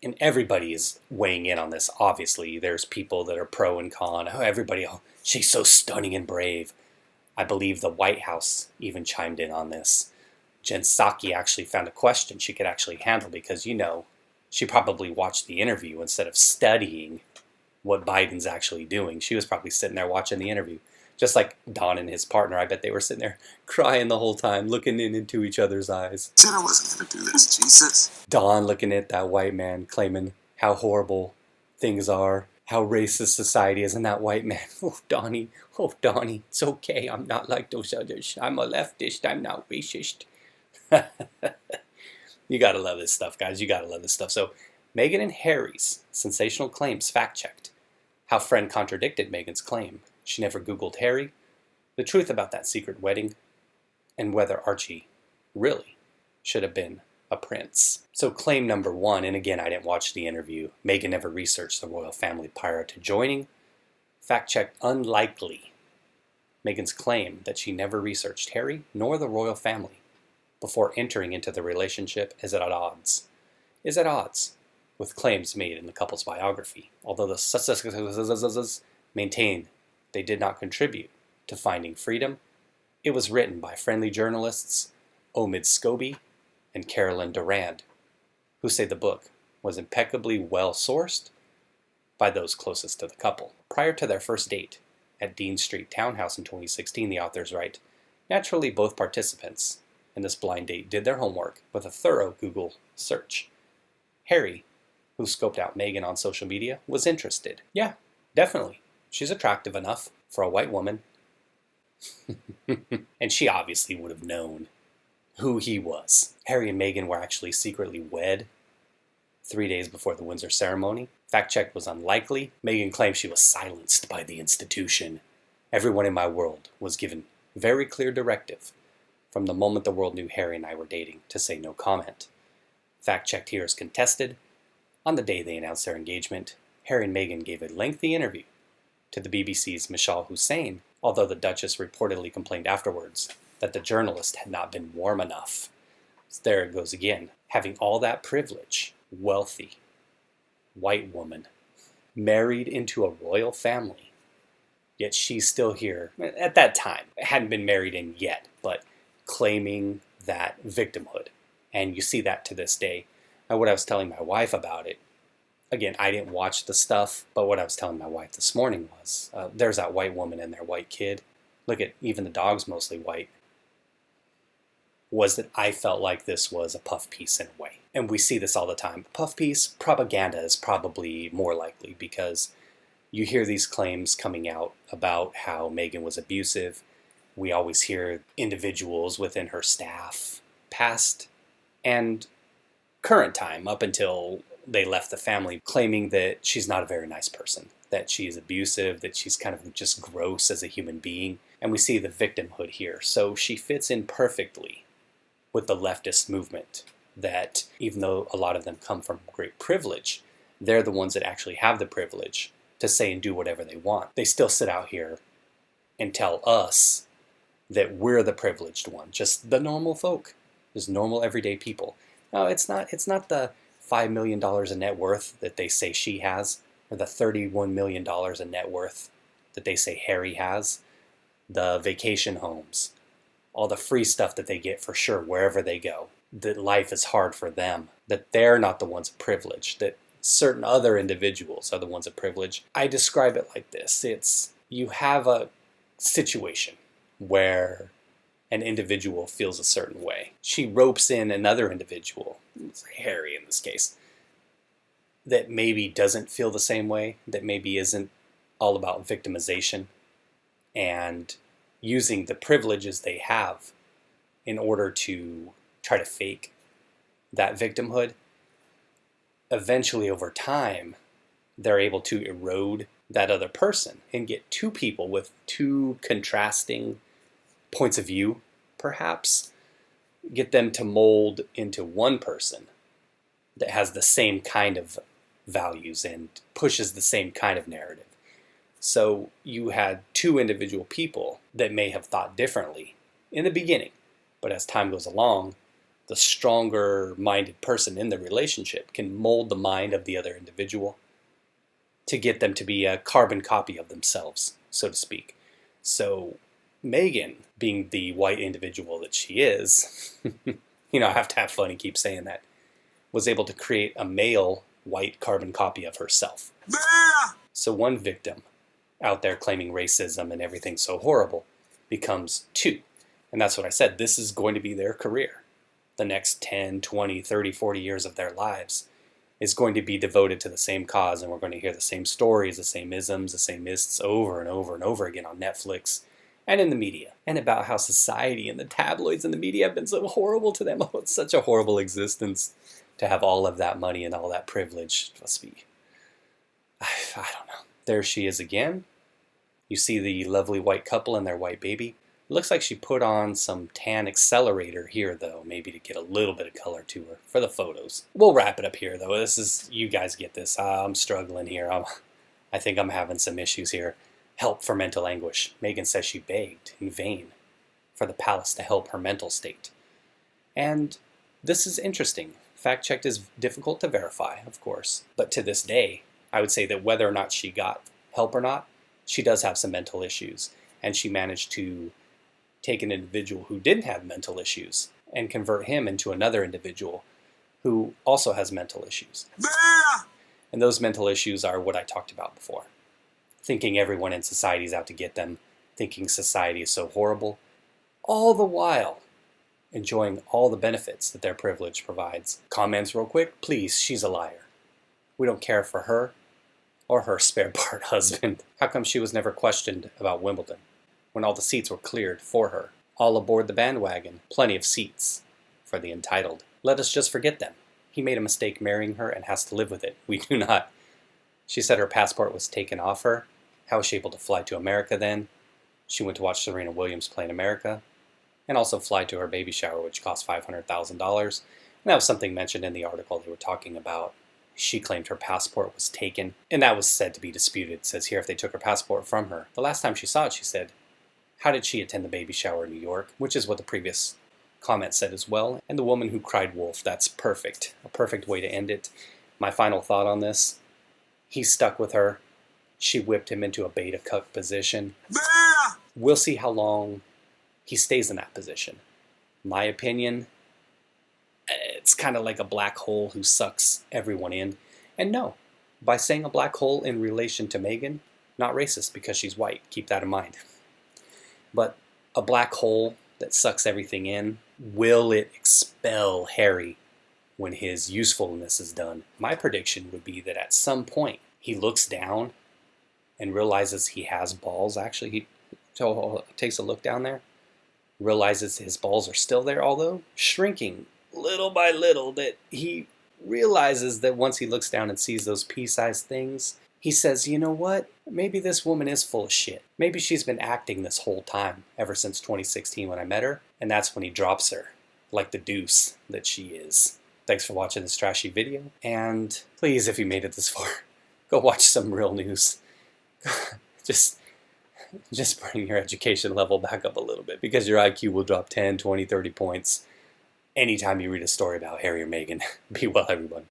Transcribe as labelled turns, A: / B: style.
A: And everybody is weighing in on this, obviously. There's people that are pro and con. Oh, she's so stunning and brave. I believe the White House even chimed in on this. Jen Psaki actually found a question she could actually handle because, she probably watched the interview instead of studying what Biden's actually doing. She was probably sitting there watching the interview. Just like Don and his partner, I bet they were sitting there crying the whole time, looking into each other's eyes.
B: Said I wasn't going to do this, Jesus.
A: Don looking at that white man, claiming how horrible things are, how racist society is, and that white man, oh, Donnie, it's okay. I'm not like those others. I'm a leftist. I'm not racist. You gotta love this stuff, guys. You gotta love this stuff. So, Meghan and Harry's sensational claims fact-checked. How friend contradicted Meghan's claim. She never Googled Harry. The truth about that secret wedding. And whether Archie really should have been a prince. So claim number 1, and again, I didn't watch the interview. Meghan never researched the royal family prior to joining. Fact-checked unlikely. Meghan's claim that she never researched Harry nor the royal family before entering into the relationship is at odds. With claims made in the couple's biography, although the maintain they did not contribute to finding freedom. It was written by friendly journalists Omid Scobie and Carolyn Durand, who say the book was impeccably well-sourced by those closest to the couple. Prior to their first date at Dean Street Townhouse in 2016, the authors write, naturally both participants in this blind date did their homework with a thorough Google search. Harry, who scoped out Meghan on social media, was interested. Yeah, definitely. She's attractive enough for a white woman. And she obviously would have known who he was. Harry and Meghan were actually secretly wed 3 days before the Windsor ceremony. Fact check was unlikely. Meghan claimed she was silenced by the institution. Everyone in my world was given very clear directive from the moment the world knew Harry and I were dating to say no comment. Fact checked here is contested. On the day they announced their engagement, Harry and Meghan gave a lengthy interview to the BBC's Michelle Hussein, although the Duchess reportedly complained afterwards that the journalist had not been warm enough. So there it goes again. Having all that privilege, wealthy, white woman, married into a royal family, yet she's still here. At that time, hadn't been married in yet, but claiming that victimhood. And you see that to this day. And what I was telling my wife about it, again, I didn't watch the stuff, but what I was telling my wife this morning was, there's that white woman and their white kid. Look at, even the dog's mostly white. Was that I felt like this was a puff piece in a way. And we see this all the time. Puff piece, propaganda is probably more likely because you hear these claims coming out about how Meghan was abusive. We always hear individuals within her staff, past and current time, up until they left the family, claiming that she's not a very nice person, that she's abusive, that she's kind of just gross as a human being. And we see the victimhood here. So she fits in perfectly with the leftist movement, that even though a lot of them come from great privilege, they're the ones that actually have the privilege to say and do whatever they want. They still sit out here and tell us that we're the privileged one, just the normal folk, just normal everyday people. No, it's not the $5 million in net worth that they say she has, or the $31 million in net worth that they say Harry has, the vacation homes, all the free stuff that they get for sure wherever they go, that life is hard for them, that they're not the ones of privilege, that certain other individuals are the ones of privilege. I describe it like this. It's, you have a situation where an individual feels a certain way. She ropes in another individual, Harry in this case, that maybe doesn't feel the same way, that maybe isn't all about victimization and using the privileges they have in order to try to fake that victimhood. Eventually, over time, they're able to erode that other person and get two people with two contrasting points of view, perhaps, get them to mold into one person that has the same kind of values and pushes the same kind of narrative. So you had two individual people that may have thought differently in the beginning, but as time goes along, the stronger-minded person in the relationship can mold the mind of the other individual to get them to be a carbon copy of themselves, so to speak. So Meghan, being the white individual that she is, I have to have fun and keep saying that, was able to create a male white carbon copy of herself. So one victim out there claiming racism and everything so horrible becomes two. And that's what I said. This is going to be their career. The next 10, 20, 30, 40 years of their lives is going to be devoted to the same cause, and we're going to hear the same stories, the same isms, the same myths over and over and over again on Netflix and in the media, and about how society and the tabloids and the media have been so horrible to them. Oh, it's such a horrible existence to have all of that money and all that privilege. It must be, I don't know. There she is again. You see the lovely white couple and their white baby. It looks like she put on some tan accelerator here, though, maybe to get a little bit of color to her for the photos. We'll wrap it up here, though. You guys get this. I'm struggling here. I think I'm having some issues here. Help for mental anguish. Meghan says she begged in vain for the palace to help her mental state. And this is interesting. Fact-checked is difficult to verify, of course. But to this day, I would say that whether or not she got help or not, she does have some mental issues. And she managed to take an individual who didn't have mental issues and convert him into another individual who also has mental issues. And those mental issues are what I talked about before. Thinking everyone in society is out to get them, thinking society is so horrible, all the while enjoying all the benefits that their privilege provides. Comments real quick, please, she's a liar. We don't care for her or her spare part husband. How come she was never questioned about Wimbledon when all the seats were cleared for her? All aboard the bandwagon, plenty of seats for the entitled. Let us just forget them. He made a mistake marrying her and has to live with it. We do not. She said her passport was taken off her. How was she able to fly to America then? She went to watch Serena Williams play in America and also fly to her baby shower, which cost $500,000. And that was something mentioned in the article they were talking about. She claimed her passport was taken, and that was said to be disputed. It says here if they took her passport from her. The last time she saw it, she said, how did she attend the baby shower in New York? Which is what the previous comment said as well. And the woman who cried wolf, that's perfect. A perfect way to end it. My final thought on this, he stuck with her. She whipped him into a beta cuck position. We'll see how long he stays in that position. My opinion, it's kind of like a black hole who sucks everyone in. And no, by saying a black hole in relation to Meghan, not racist because she's white, keep that in mind. But a black hole that sucks everything in, will it expel Harry when his usefulness is done? My prediction would be that at some point he looks down and realizes he has balls. Actually, he takes a look down there, realizes his balls are still there, although shrinking little by little, that he realizes that once he looks down and sees those pea-sized things, he says, you know what? Maybe this woman is full of shit. Maybe she's been acting this whole time, ever since 2016 when I met her, and that's when he drops her, like the deuce that she is. Thanks for watching this trashy video, and please, if you made it this far, go watch some real news. Just bring your education level back up a little bit, because your IQ will drop 10, 20, 30 points anytime you read a story about Harry or Meghan. Be well, everyone.